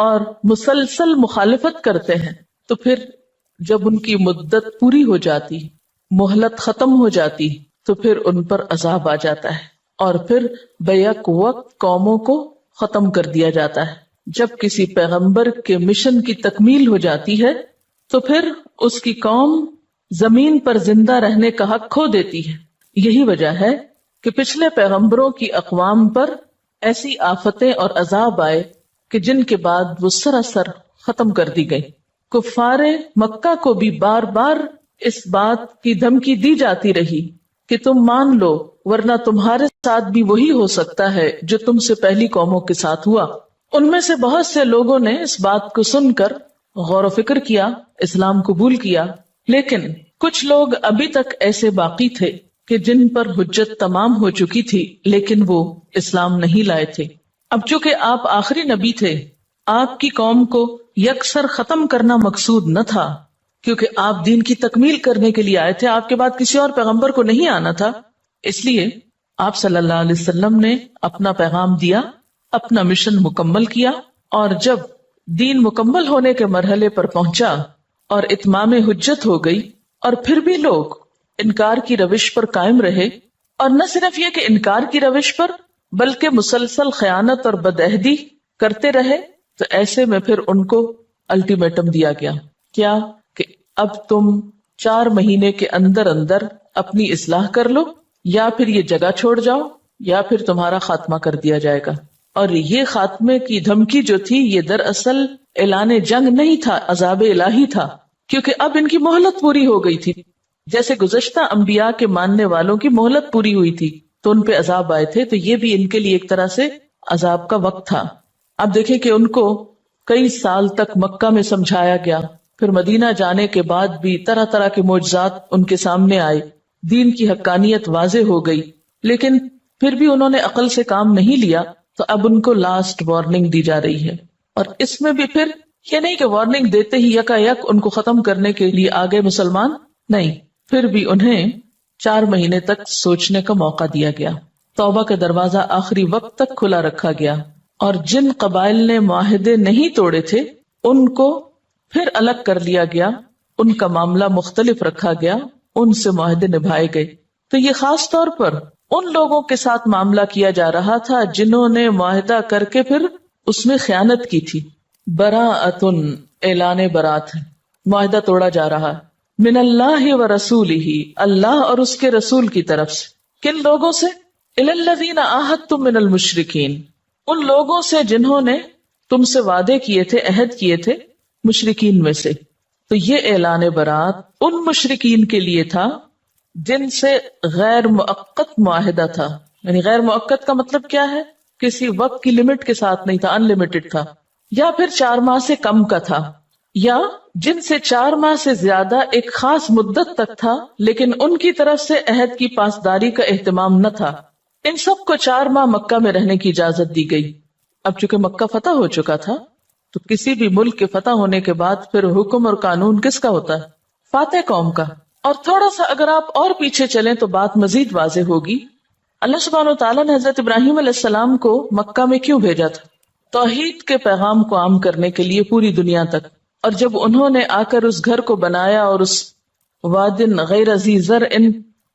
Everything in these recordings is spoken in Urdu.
اور مسلسل مخالفت کرتے ہیں تو پھر جب ان کی مدت پوری ہو جاتی، مہلت ختم ہو جاتی، تو پھر ان پر عذاب آ جاتا ہے اور پھر بیک وقت قوموں کو ختم کر دیا جاتا ہے۔ جب کسی پیغمبر کے مشن کی تکمیل ہو جاتی ہے تو پھر اس کی قوم زمین پر زندہ رہنے کا حق کھو دیتی ہے۔ یہی وجہ ہے کہ پچھلے پیغمبروں کی اقوام پر ایسی آفتیں اور عذاب آئے کہ جن کے بعد وہ سراسر ختم کر دی گئی۔ کفار مکہ کو بھی بار بار اس بات کی دھمکی دی جاتی رہی کہ تم مان لو ورنہ تمہارے ساتھ بھی وہی ہو سکتا ہے جو تم سے پہلی قوموں کے ساتھ ہوا۔ ان میں سے بہت سے لوگوں نے اس بات کو سن کر غور و فکر کیا، اسلام قبول کیا، لیکن کچھ لوگ ابھی تک ایسے باقی تھے کہ جن پر حجت تمام ہو چکی تھی لیکن وہ اسلام نہیں لائے تھے۔ اب چونکہ آپ آخری نبی تھے، آپ کی قوم کو یکسر ختم کرنا مقصود نہ تھا، کیونکہ آپ دین کی تکمیل کرنے کے لیے آئے تھے، آپ کے بعد کسی اور پیغمبر کو نہیں آنا تھا۔ اس لیے آپ صلی اللہ علیہ وسلم نے اپنا پیغام دیا، اپنا مشن مکمل کیا، اور جب دین مکمل ہونے کے مرحلے پر پہنچا اور اتمام حجت ہو گئی اور پھر بھی لوگ انکار کی روش پر قائم رہے، اور نہ صرف یہ کہ انکار کی روش پر بلکہ مسلسل خیانت اور بدعہدی کرتے رہے، تو ایسے میں پھر ان کو الٹیمیٹم دیا گیا، کیا کہ اب تم 4 مہینے کے اندر اندر اپنی اصلاح کر لو یا پھر یہ جگہ چھوڑ جاؤ یا پھر تمہارا خاتمہ کر دیا جائے گا۔ اور یہ خاتمے کی دھمکی جو تھی یہ دراصل اعلان جنگ نہیں تھا، عذاب الہی تھا، کیونکہ اب ان کی مہلت پوری ہو گئی تھی۔ جیسے گزشتہ انبیاء کے ماننے والوں کی مہلت پوری ہوئی تھی تو ان پہ عذاب آئے تھے، تو یہ بھی ان کے لیے ایک طرح سے عذاب کا وقت تھا۔ اب دیکھیں کہ ان کو کئی سال تک مکہ میں سمجھایا گیا، پھر مدینہ جانے کے بعد بھی طرح طرح کے معجزات ان کے سامنے آئے، دین کی حقانیت واضح ہو گئی، لیکن پھر بھی انہوں نے عقل سے کام نہیں لیا، تو اب ان کو لاسٹ وارننگ دی جا رہی ہے۔ اور اس میں بھی پھر یہ نہیں کہ وارننگ دیتے ہی یکا یک ان کو ختم کرنے کے لیے آگے مسلمان، نہیں، پھر بھی انہیں 4 مہینے تک سوچنے کا موقع دیا گیا۔ توبہ کا دروازہ آخری وقت تک کھلا رکھا گیا، اور جن قبائل نے معاہدے نہیں توڑے تھے ان کو پھر الگ کر لیا گیا، ان کا معاملہ مختلف رکھا گیا، ان سے معاہدے نبھائے گئے۔ تو یہ خاص طور پر ان لوگوں کے ساتھ معاملہ کیا جا رہا تھا جنہوں نے معاہدہ کر کے پھر اس میں خیانت کی تھی۔ براءۃ، اعلان برات ہے، معاہدہ توڑا جا رہا ہے، من اللہ و رسولہ، اللہ اور اس کے رسول کی طرف سے۔ کن لوگوں سے؟ الی الذین عاہدتم من المشرکین، ان لوگوں سے جنہوں نے تم سے وعدے کیے تھے، عہد کیے تھے مشرکین میں سے۔ تو یہ اعلان برات ان مشرکین کے لیے تھا جن سے غیر مؤقت معاہدہ تھا، یعنی غیر مؤقت کا مطلب کیا ہے؟ کسی وقت کی لمٹ کے ساتھ نہیں تھا، ان لمیٹڈ تھا، یا پھر 4 ماہ سے کم کا تھا، یا جن سے 4 ماہ سے زیادہ ایک خاص مدت تک تھا لیکن ان کی طرف سے عہد کی پاسداری کا اہتمام نہ تھا۔ ان سب کو 4 ماہ مکہ میں رہنے کی اجازت دی گئی۔ اب چونکہ مکہ فتح ہو چکا تھا تو کسی بھی ملک کے فتح ہونے کے بعد پھر حکم اور قانون کس کا ہوتا ہے؟ فاتح قوم کا۔ اور تھوڑا سا اگر آپ اور پیچھے چلیں تو بات مزید واضح ہوگی۔ اللہ سبحانہ وتعالیٰ نے حضرت ابراہیم علیہ السلام کو مکہ میں کیوں بھیجا تھا؟ توحید کے پیغام کو عام کرنے کے لیے پوری دنیا تک۔ اور جب انہوں نے آ کر اس گھر کو بنایا اور اس وادن غیر ذی زرع،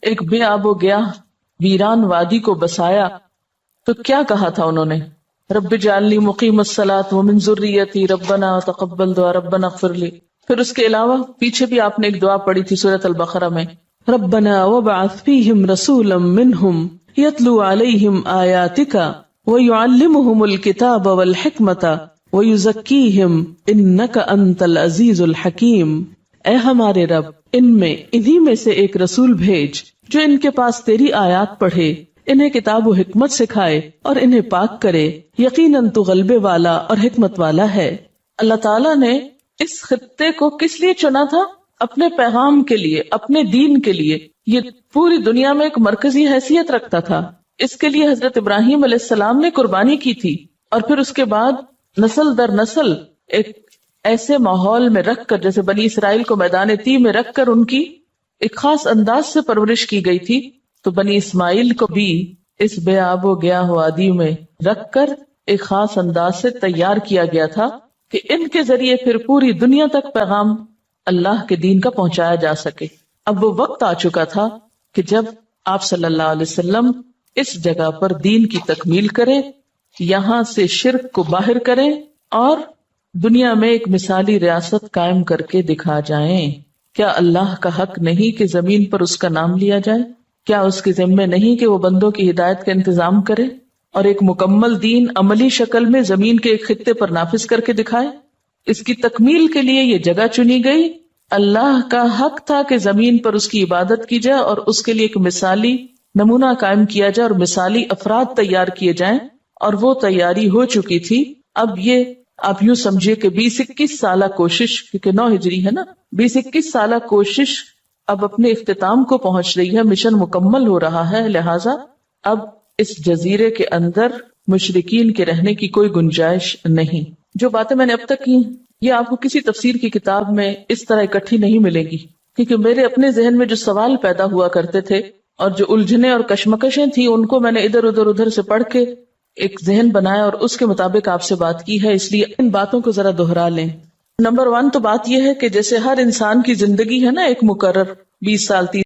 ایک بے آب و گیاہ ویران وادی کو بسایا، تو کیا کہا تھا انہوں نے؟ رب اجعلنی مقیم الصلاۃ ومن ذریتی ربنا تقبل دعا ربنا اغفر لی۔ پھر اس کے علاوہ پیچھے بھی آپ نے ایک دعا پڑھی تھی سورۃ البقرہ میں، ربنا وابعث فیہم رسولا منہم یتلو علیہم آیاتک ویعلمہم الکتاب والحکمۃ ویزکیہم انک انت العزیز الحکیم۔ اے ہمارے رب، ان میں انہی میں سے ایک رسول بھیج جو ان کے پاس تیری آیات پڑھے، انہیں کتاب و حکمت سکھائے اور انہیں پاک کرے، یقیناً تو غلبے والا اور حکمت والا ہے۔ اللہ تعالیٰ نے اس خطے کو کس لیے چنا تھا؟ اپنے پیغام کے لیے، اپنے دین کے لیے۔ یہ پوری دنیا میں ایک مرکزی حیثیت رکھتا تھا۔ اس کے لیے حضرت ابراہیم علیہ السلام نے قربانی کی تھی، اور پھر اس کے بعد نسل در نسل ایک ایسے ماحول میں رکھ کر، جیسے بنی اسرائیل کو میدان تی میں رکھ کر ان کی ایک خاص انداز سے پرورش کی گئی تھی، تو بنی اسماعیل کو بھی اس بے آب و گیاہ وادی میں رکھ کر ایک خاص انداز سے تیار کیا گیا تھا کہ ان کے ذریعے پھر پوری دنیا تک پیغام اللہ کے دین کا پہنچایا جا سکے۔ اب وہ وقت آ چکا تھا کہ جب آپ صلی اللہ علیہ وسلم اس جگہ پر دین کی تکمیل کریں، یہاں سے شرک کو باہر کریں اور دنیا میں ایک مثالی ریاست قائم کر کے دکھا جائیں۔ کیا اللہ کا حق نہیں کہ زمین پر اس کا نام لیا جائے؟ کیا اس کے ذمے نہیں کہ وہ بندوں کی ہدایت کا انتظام کرے اور ایک مکمل دین عملی شکل میں زمین کے ایک خطے پر نافذ کر کے دکھائے؟ اس کی تکمیل کے لیے یہ جگہ چنی گئی۔ اللہ کا حق تھا کہ زمین پر اس کی عبادت کی جائے اور اس کے لیے ایک مثالی نمونہ قائم کیا جائے اور مثالی افراد تیار کیے جائیں، اور وہ تیاری ہو چکی تھی۔ اب یہ آپ یوں سمجھے کہ 20-21 سالہ کوشش، کیونکہ 9 ہجری ہے نا، 20-21 سالہ کوشش اب اپنے اختتام کو پہنچ رہی ہے، مشن مکمل ہو رہا ہے، لہٰذا اب اس جزیرے کے اندر مشرکین کے رہنے کی کوئی گنجائش نہیں۔ جو باتیں میں نے اب تک کی یہ آپ کو کسی تفسیر کی کتاب میں اس طرح اکٹھی نہیں ملے گی، کیونکہ میرے اپنے ذہن میں جو سوال پیدا ہوا کرتے تھے اور جو الجھنیں اور کشمکشیں تھیں ان کو میں نے ادھر سے پڑھ کے ایک ذہن بنایا اور اس کے مطابق آپ سے بات کی ہے، اس لیے ان باتوں کو ذرا دوہرا لیں۔ نمبر 1 تو بات یہ ہے کہ جیسے ہر انسان کی زندگی ہے نا ایک مقرر 20 سال 30